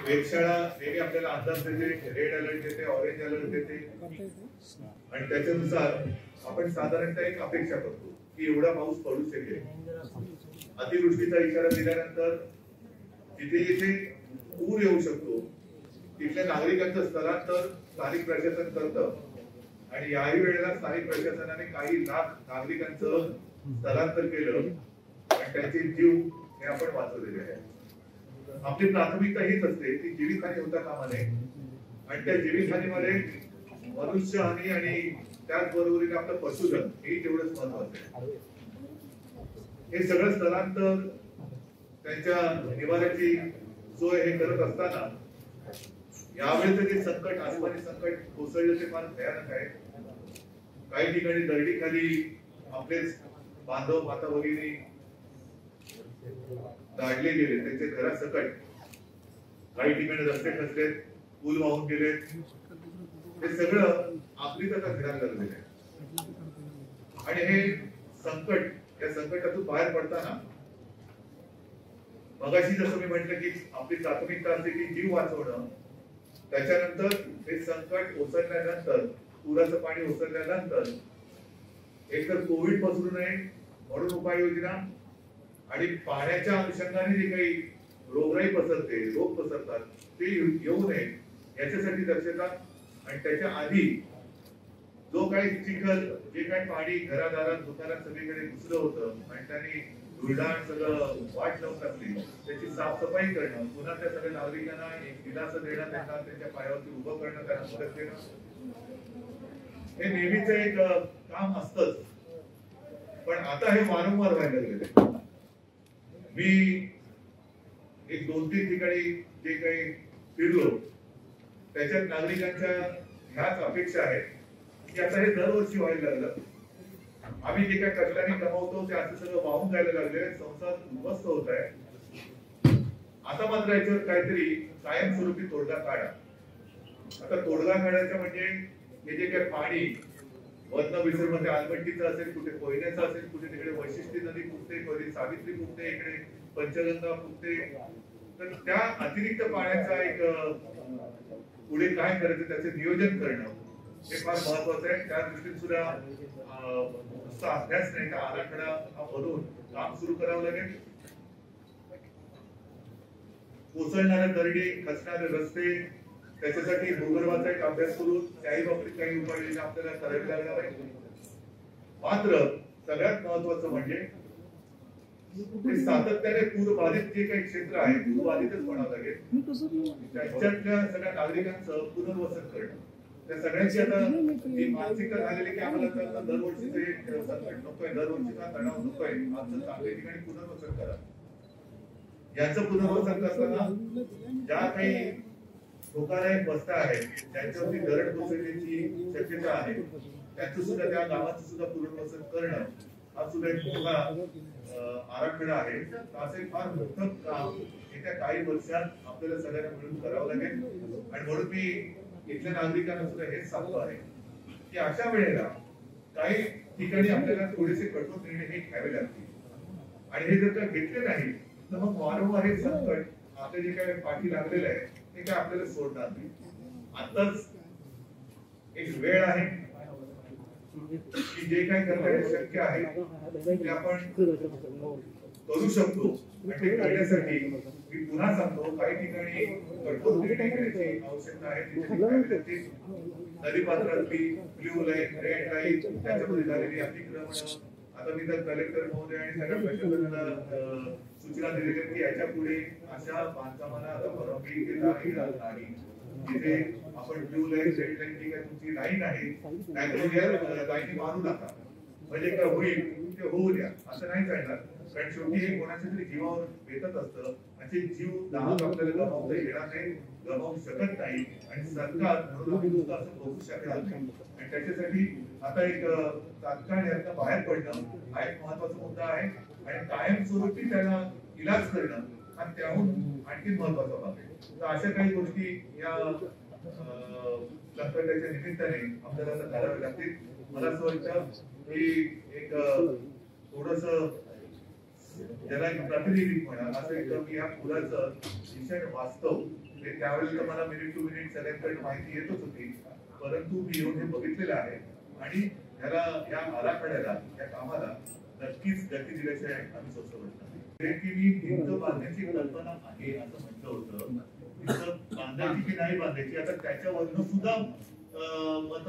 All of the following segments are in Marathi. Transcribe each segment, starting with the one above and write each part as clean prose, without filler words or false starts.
वेधशाळा नेहमी आपल्याला अंदाज देते, रेड अलर्ट देते, ऑरेंज अलर्ट देते आणि त्याच्यानुसार आपण साधारणतः एक अपेक्षा करतो की एवढा पाऊस पडू शकेल. अतिवृष्टीचा इशारा दिल्यानंतर जिथे जिथे पूर येऊ शकतो तिथल्या नागरिकांचं स्थलांतर स्थानिक प्रशासन करतं आणि याही वेळेला स्थानिक प्रशासनाने काही लाख नागरिकांचं स्थलांतर केलं आणि त्यांचे जीव हे आपण वाचवलेले आहे. आपली प्राथमिकता हीच असते की जीवितहानी होता कामा नये आणि त्या जीवितहानीमध्ये मनुष्यहानी आणि त्याचबरोबरीने आपलं पशुधन हे तेवढंच महत्वाचं आहे. हे सगळं स्थलांतर त्यांच्या निवाऱ्याची सोय हे करत असताना यावेळेचं जे संकट, आसमानी संकट कोसळलं ते फार भयानक आहे. काही ठिकाणी दरडीखाली आपलेच बांधव माता भगिनी गाडले गेले, त्यांचे घरासकट काही ठिकाणी रस्ते खचलेत, पूल वाहून गेलेत. हे सगळं आपलीच आता घरात लागलेलं आहे आणि हे संकट, या संकटातून बाहेर पडताना मगाशी जसं मी म्हटलं की आपली प्राथमिकता असते की जीव वाचवणं. त्याच्यानंतर हे संकट ओसरल्यानंतर, पुराचं पाणी ओसरल्यानंतर एकतर कोविड पसरू नये म्हणून उपाययोजना आणि पाण्याच्या अनुषंगाने जे काही रोगराई पसरते, रोग पसरतात ते येऊ नये याच्यासाठी दक्षता. आणि त्याच्या आधी जो काही चिखल, जे काही पाणी घरादारात दुकानात सगळीकडे घुसलं होतं आणि त्यांनी धुळडाण सगळं वाट लावून टाकली, त्याची साफसफाई करणं, पुन्हा त्या सगळ्या नागरिकांना एक दिलासा देणं, त्यांना त्यांच्या पायावरती उभं करणं, त्यांना मदत देणं हे नेहमीच एक काम असतंच. पण आता हे वारंवार व्हायला लागलेलं आहे. मी एक 2-3 ठिकाणी जे काही फिरलो त्याच्यात नागरिकांच्या ह्याच अपेक्षा आहेत की आता हे दरवर्षी व्हायला लागलं. आम्ही जे काही कष्टाने कमावतो ते असं सगळं वाहून जायला लागले, संसार उद्ध्वस्त होत आहे. आता मात्र याच्यावर काहीतरी कायमस्वरूपी तोडगा काढा. आता तोडगा काढायचा म्हणजे हे जे काही पाणी वर्ण विसर मध्ये आलमट्टीचं असेल, कुठे कोयन्याचं असेल, कुठे तिकडे वैशिष्ट्य नदी फुटते, कधी सावित्री फुटते, इकडे पंचगंगा फुटते, तर त्या अतिरिक्त पाण्याचा एक पुढे काय करायचं त्याचं नियोजन करणं हे फार महत्वाचं आहे. त्या दृष्टीने सुद्धा नुसता अभ्यास नाही का आराखडा बनवून काम सुरू करावं लागेल. कोसळणाऱ्या दरडी, खचणारे रस्ते, त्याच्यासाठी भूगर्भाचा एक अभ्यास करून त्याही बाबतीत काही उपाययोजना आपल्याला करावी लागणार आहे. मात्र सगळ्यात महत्वाचं म्हणजे सातत्याने पूरबाधित जे काही क्षेत्र आहे पूरबाधितच म्हणावं लागेल, त्याच्यातल्या सगळ्या नागरिकांचं पुनर्वसन करणं. त्या सगळ्यांची आता ही मानसिकता झालेली की आम्हाला दरवर्षीचं एक संकट नकोय, दरवर्षीचा तणाव नकोय, आमचं चांगल्या ठिकाणी पुनर्वसन करा. याचं पुनर्वसन करताना ज्या काही धोकादायक वस्त्या आहेत त्यांच्यावरती दरड कोसळण्याची शक्यता आहे, त्यांचं सुद्धा, त्या गावाचं सुद्धा पुनर्वसन करणं हा सुद्धा एक मोठा आराखडा आहे. असं एक फार मोठं काम येत्या काही वर्षात आपल्याला सगळ्यांना मिळून करावं लागेल. आणि म्हणून मी इथल्या नागरिकांना सुद्धा हेच सांगतो आहे की अशा वेळेला काही ठिकाणी आपल्याला थोडेसे कठोर निर्णय हे घ्यावे लागतील आणि हे जर का घेतले नाही तर मग वारंवार हे संकट आपले जे काही पाठी लागलेलं आहे ते काय आपल्याला सोडणार नाही. आताच एक वेळ आहे की जे काही करण्याचे शक्य आहे ते आपण करू शकतो. आणि ते करण्यासाठी मी पुन्हा सांगतो काही ठिकाणी कठोर निर्णय घेण्याची आवश्यकता आहे. नदीपात्रातली ब्ल्यू लाईन, रेड लाईन, त्याच्यामध्ये झालेली अतिक्रमण, आता मी तर कलेक्टर महोदय आणि सगळ्या प्रशासनाला सूचना दिलेली की याच्या पुढे अशा बांधकामाला आता परवानगी देणार नाही. जिथे आपण ब्ल्यू लाईन, रेड लाईन जी काही तुमची लाईन आहे नाहीतर लाईनी मारू नका, म्हणजे काय होईल ते होऊ द्या, असं नाही चालणार. कारण शेवटी हे कोणाच्या तरी जीवावर बेतत असतं आणि जीव दाहक आपल्याला गमावता येणार नाही, गमावू शकत नाही आणि सरकार म्हणून असं बघू शकणार नाही. आणि त्याच्यासाठी आता एक तात्काळ यातनं बाहेर पडणं हा एक महत्वाचा मुद्दा आहे आणि कायमस्वरूपी त्याला इलाज करणं हा त्याहून आणखी महत्वाचा भाग आहे. तर अशा काही गोष्टी या संकटाच्या निमित्ताने आपल्याला आता कराव्या लागतील. मला असं वाटतं की एक थोडस ज्याला एक प्रातिनिधिक म्हणा असं एकदम या पुलाचं भीषण वास्तव त्यावेळेस तर मला मिनिट टू मिनिट सगळ्यांकडे माहिती येतच होती, परंतु मी येऊन हे बघितलेलं आहे आणि ह्याला या आराखड्याला या कामाला नक्कीच गती दिल्याशिवाय आम्ही स्वस्त वाटणार की मी भिंत बांधण्याची कल्पना आहे असं म्हटलं होतं. भिंत बांधायची की नाही बांधायची आता त्याच्यावरनं सुद्धा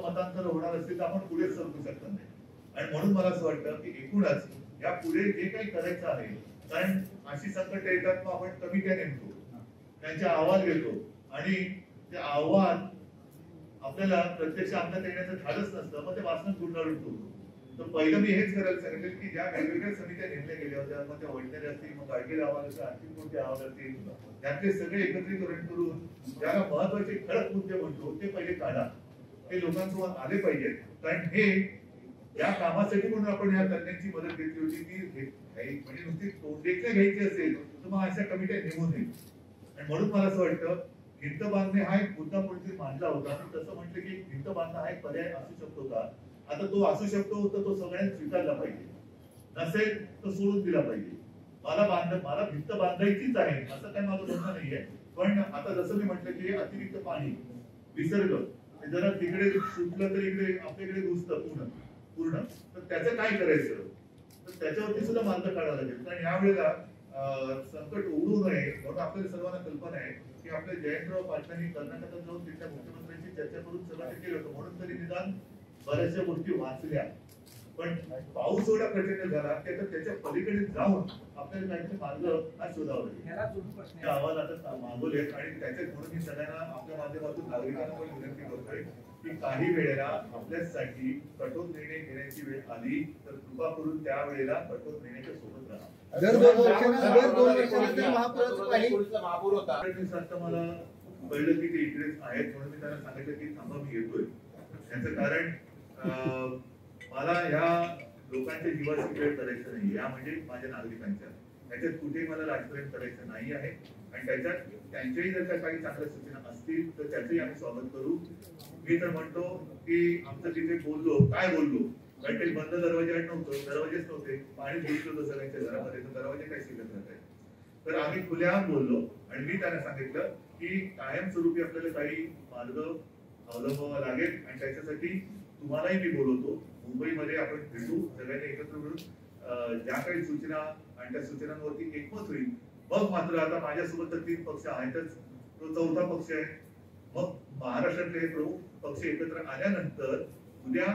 मतांतर होणार असेल तर आपण पुढे सरकू शकत नाही. आणि म्हणून मला असं वाटतं की एकूणच या पुढे जे काही करायचं आहे, कारण अशी संकट येतात मग आपण कमिट्या नेमतो, त्यांचे अहवाल घेतो आणि ते अहवाल आपल्याला प्रत्यक्ष अंमलात येण्याचं झालंच नसतं, मग ते वाचनात गुंडाळून ठेवतो. तर पहिलं मी हेच करायला सांगितलं की ज्या वेगवेगळ्या समित्या नेमल्या गेल्या होत्या, मग त्या वैज्ञानिक असतील, मग गाडगेला अहवाल असेल, आणखी कोणते अहवाल असतील, त्यातले सगळे एकत्रीकरण करून ज्याला महत्वाचे ठळक मुद्दे म्हणतो ते पहिले काढा, ते लोकांसमोर आले पाहिजेत. कारण हे या कामासाठी म्हणून आपण या तज्ञांची मदत घेतली होती की म्हणजे नुसती तोंडेच्या घ्यायची असेल तर मग अशा कमिट्या नेमू नये. आणि म्हणून मला असं वाटतं भिंत बांधणे हा एक मुद्दा कोणीतरी मांडला होता, तसं म्हटलं की भिंत बांधणं हा एक पर्याय असू शकतो का. आता तो असू शकतो तर तो सगळ्यांनी स्वीकारला पाहिजे, नसेल तर सोडून दिला पाहिजे. मला भिंत बांधायचीच आहे असं काही माझं म्हणणं नाहीये, पण आता जसं मी म्हटलं की अतिरिक्त पाणी विसर्ग जरा तिकडे सुटलं तर इकडे आपल्याकडे घुसतं पूर्ण तर त्याचं काय करायचं, तर त्याच्यावरती सुद्धा मार्ग काढावा लागेल. कारण यावेळेला संकट ओढू नये म्हणून आपल्याला सर्वांना कल्पना आहे की आपल्या जयंतराव पाटलांनी कर्नाटकात जाऊन तिथल्या मुख्यमंत्र्यांची चर्चा करून सगळं ते केलं होतं, म्हणून तरी निदान बऱ्याचशा गोष्टी वाचल्या. पण पाऊस एवढा प्रचंड झाला की आता त्याच्या पलीकडे जाऊन आपल्याला काहीतरी मार्ग हा शोधावा लागेल. अहवाल आता मागवलेत आणि त्याच्यात म्हणून मी सगळ्यांना आपल्या माध्यमातून नागरिकांना पण विनंती करतोय की काही वेळेला आपल्यासाठी कठोर निर्णय घेण्याची वेळ आली तर कृपा करून त्या वेळेला कठोर निर्णयाच्या सोबत राहा. मला कळलं की ते इकडेच आहेत म्हणून मी त्यांना सांगितलं की थांबा मी येतोय. याचं कारण मला ह्या लोकांच्या जीवाची वेळ करायचं नाही, या म्हणजे माझ्या नागरिकांच्या त्याच्यात कुठेही मला राजकारण करायचं नाही आहे. आणि त्याच्यात त्यांच्याही जर काही चांगल्या सूचना असतील तर त्याचंही आम्ही स्वागत करू. मी तर म्हणतो की आमचं तिथे काय बोललो कारण काही बंद दरवाजे नव्हतं, दरवाजेच नव्हते, पाणी घुसलं होतं सगळ्यांच्या घरामध्ये, तर दरवाजे काय शिकत राहत आहे. तर आम्ही खुलेआम बोललो आणि मी त्यांना सांगितलं की कायमस्वरूपी आपल्याला काही मार्ग अवलंबावा लागेल आणि त्याच्यासाठी तुम्हालाही मी बोलवतो. मुंबईमध्ये आपण भेटू सगळ्यांनी एकत्र मिळून ज्या काही सूचना आणि त्या सूचनांवरती एकमत होईल. मग मात्र आता माझ्यासोबत तर 3 पक्ष आहेतच, तो 4था पक्ष आहे. मग महाराष्ट्रातले प्रमुख पक्ष एकत्र आल्यानंतर उद्या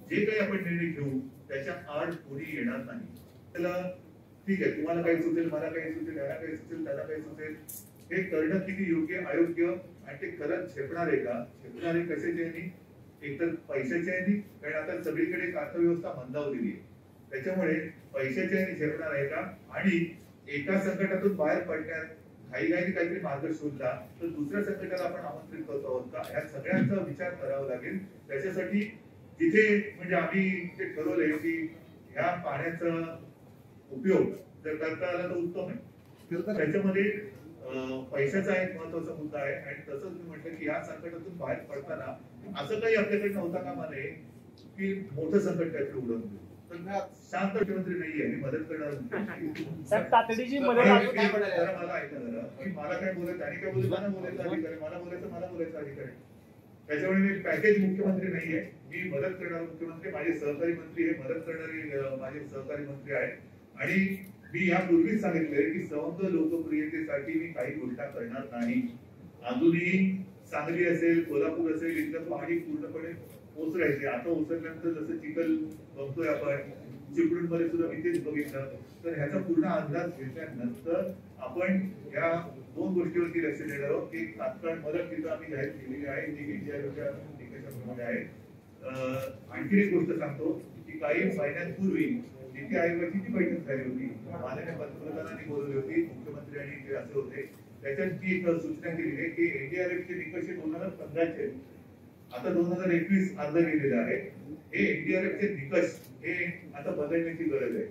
जे काही आपण निर्णय घेऊ त्याच्या आड कोणी येणार नाही. त्याला ठीक आहे, तुम्हाला काही सुचेल, मला काही सुचेल, याला काही सुचेल, त्याला काही सुचेल, हे करणं किती योग्य अयोग्य आणि ते खरंच झेपणार आहे का, झेपणार आहे कशाचे यांनी, एकतर पैशाच्या यांनी, कारण आता सगळीकडे अर्थव्यवस्था मंदावलेली आहे त्याच्यामुळे पैशाच्या यांनी झेपणार आहे का, आणि एका संकटातून बाहेर पडण्यात घाईघाईने काहीतरी मार्ग शोधला तर दुसऱ्या संकटाला आपण आमंत्रित करतो आहोत का, ह्या सगळ्यांचा विचार करावा लागेल. त्याच्यासाठी जिथे म्हणजे आम्ही ते ठरवलंय की ह्या पाण्याचा उपयोग जर करता आला तर उत्तम आहे. त्याच्यामध्ये पैशाचा एक महत्वाचा मुद्दा आहे आणि तसंच मी म्हटलं की या संकटातून बाहेर पडताना असं काही आपल्याकडे नव्हता कामा नये की मोठं संकट काहीतरी उडवून देऊ. तर शांत मुख्यमंत्री नाहीये, मी मदत करणार तातडीची मदत मला ऐका जरा की मला काय बोलायचं आणि काय बोलायचं बोलायचा अधिकार, मला बोलायचा अधिकार आहे. त्याच्यामुळे मी पॅकेज मुख्यमंत्री नाहीये, मी मदत करणारा मुख्यमंत्री, माझे सहकारी मंत्री हे मदत करणारे माझे सहकारी मंत्री आहेत. आणि मी यापूर्वीच सांगितलंय की सौंद लोकप्रियतेसाठी मी काही घोषणा करणार नाही. अजूनही सांगली असेल, कोल्हापूर असेल, इथलं पाणी पूर्णपणे ओसरायचे. आता ओसरल्यानंतर जसं चिखल बघतोय आपण, चिपळूण मध्ये सुद्धा मी तेच बघितलं. तर ह्याचा पूर्ण अंदाज घेतल्यानंतर आपण या 2 गोष्टीवरती लक्ष देणार आहोत. एक तात्काळ मदत तिथं आम्ही जाहीर केलेली आहे, जी एनडीआरएफच्या निकषाप्रमाणे आहे. आणखी एक गोष्ट सांगतो की काही महिन्यांपूर्वी नीती आयोगाची जी बैठक झाली होती, माननीय पंतप्रधानांनी बोलवली होती, मुख्यमंत्री आणि जे असे होते, त्याच्यात ती एक सूचना केली आहे की एनडीआरएफचे निकष 2015 चे आता 2021 अर्ज गेलेला आहे. हे एनडीआरएफचे निकष हे आता बदलण्याची गरज आहे.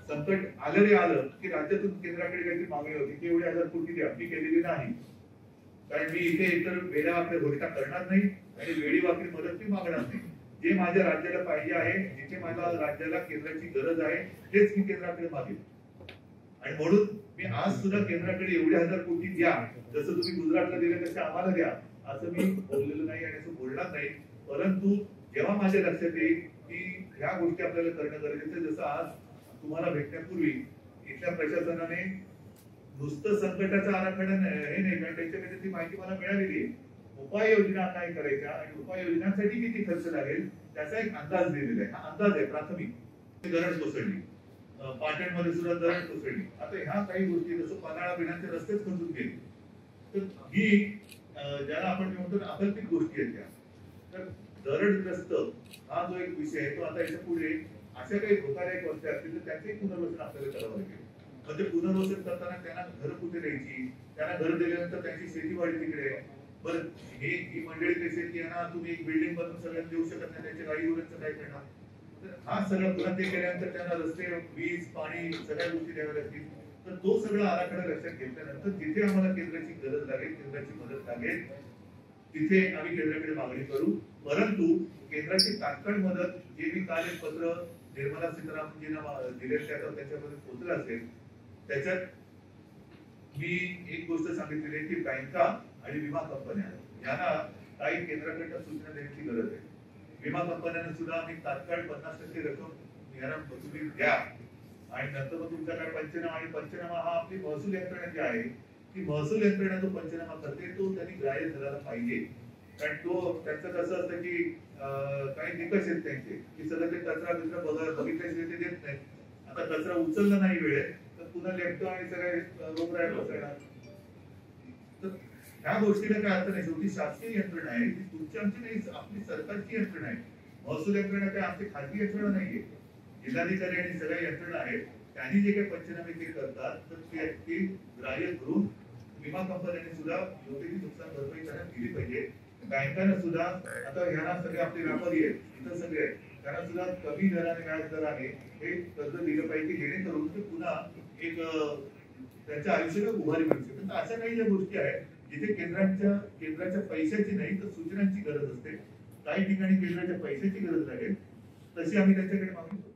संकट आलं रे आलं की राज्यातून केंद्राकडे काहीतरी मागणी होती की एवढे 1000 कोटी द्या, मी केलेली नाही. कारण मी इथे इतर वेळा आपल्या घोषणा करणार नाही आणि वेळी वाकडी मदत मी मागणार नाही. जे माझ्या राज्याला पाहिजे आहे, जिथे माझ्या राज्याला केंद्राची गरज आहे तेच मी केंद्राकडे मागेन. आणि म्हणून मी आज सुद्धा केंद्राकडे एवढे 1000 कोटी द्या, जसं तुम्ही गुजरातला दिले तसे आम्हाला द्या, असं मी बोललेलं नाही आणि असं बोलणार नाही. परंतु जेव्हा माझ्या लक्षात येईल की ह्या गोष्टी आपल्याला करणं गरजेचं आहे, जसं आज तुम्हाला भेटण्यापूर्वी इथल्या प्रशासनाने नुसतं संकटाचा आराखडा हे नाही, कारण त्यांच्याकडे ती माहिती मला मिळालेली आहे. उपाययोजना काय करायच्या आणि उपाययोजनांसाठी किती खर्च लागेल त्याचा एक अंदाज दिलेला आहे. हा अंदाज आहे प्राथमिक. धरण कोसळली, पाटणमध्ये सुद्धा धरण कोसळली. आता ह्या काही गोष्टी जसं पन्हाळा पिण्याचे रस्तेच खचून गेले, तर ही ज्याला आपण म्हणतो ना अकल्पित गोष्टी आहेत त्या. तर धरणग्रस्त हा जो एक विषय आहे तो आता याच्या पुढे अशा काही धोकादायक वस्त्या असतील तर त्याचे पुनर्वसन आपल्याला करावं लागेल. म्हणजे पुनर्वसन करताना त्यांना घर कुठे द्यायची, त्यांना घर दिल्यानंतर त्यांची शेतीवाडी तिकडे आहे. बरं ही मंडळी कशी की यांना तुम्ही एक बिल्डिंग बनवून सगळ्यांना देऊ शकत नाही, त्यांच्या गाडी गुरांचं काय करणार. तर हा सगळं पुन्हा ते केल्यानंतर त्यांना रस्ते, वीज, पाणी सगळ्या गोष्टी द्याव्या लागतील. तर तो सगळा आराखडा लक्षात घेतल्यानंतर जिथे आम्हाला केंद्राची गरज लागेल, केंद्राची मदत लागेल, तिथे आम्ही केंद्राकडे मागणी करू. परंतु केंद्राची तात्काळ मदत जे मी काल एक पत्र निर्मला सीतारामनजींना दिलेलं त्याच्यामध्ये पोहोचलं असेल, त्याच्यात मी एक गोष्ट सांगितलेली आहे की बँका आणि विमा कंपन्या यांना काही केंद्राकडे सूचना देण्याची गरज आहे. विमा कंपन्यांना सुद्धा आम्ही तात्काळ 50% रक्कम यांना तुम्ही द्या आणि नंतर मग तुमच्याकडे पंचनामा, आणि पंचनामा हा आपली महसूल यंत्रणा जी आहे ती महसूल यंत्रणा जो पंचनामा करते तो त्यांनी ग्राह्य धरायला पाहिजे. कारण तो त्यांचं कसं असतं की काही निकष आहेत त्यांचे की सगळं ते कचरा बघितल्याशिवाय ते देत नाही. आता कचरा उचलला नाही वेळेत तर पुन्हा लेपतो आणि सगळे रोगराई पसरणार. तर ह्या गोष्टीला काय अर्थ नाही. शेवटी शासकीय यंत्रणा आहे, ती तुमची आमची नाही, आपली सरकारची यंत्रणा आहे. महसूल यंत्रणा काय आमची खाजगी यंत्रणा नाहीये. जिल्हाधिकारी आणि सगळ्या यंत्रणा आहेत, त्यांनी जे काही पंचनामे ते करतात तर ते ग्राह्य करून विमा कंपन्यांनी सुद्धा योग्य ती नुकसान भरपाई त्यांना दिली पाहिजे. बँकांना सुद्धा आता ह्यांना सगळे आपले व्यापारी आहेत, इतर सगळे त्यांना सुद्धा कमी दराने व्याज दराने हे कर्ज दिलं पाहिजे, जेणेकरून ते पुन्हा एक त्यांच्या आयुष्याला उभारी मिळू शकते. तर अशा काही ज्या गोष्टी आहेत जिथे केंद्राच्या पैशाची नाही तर सूचनांची गरज असते, काही ठिकाणी केंद्राच्या पैशाची गरज लागेल, तशी आम्ही त्यांच्याकडे मागणी करू.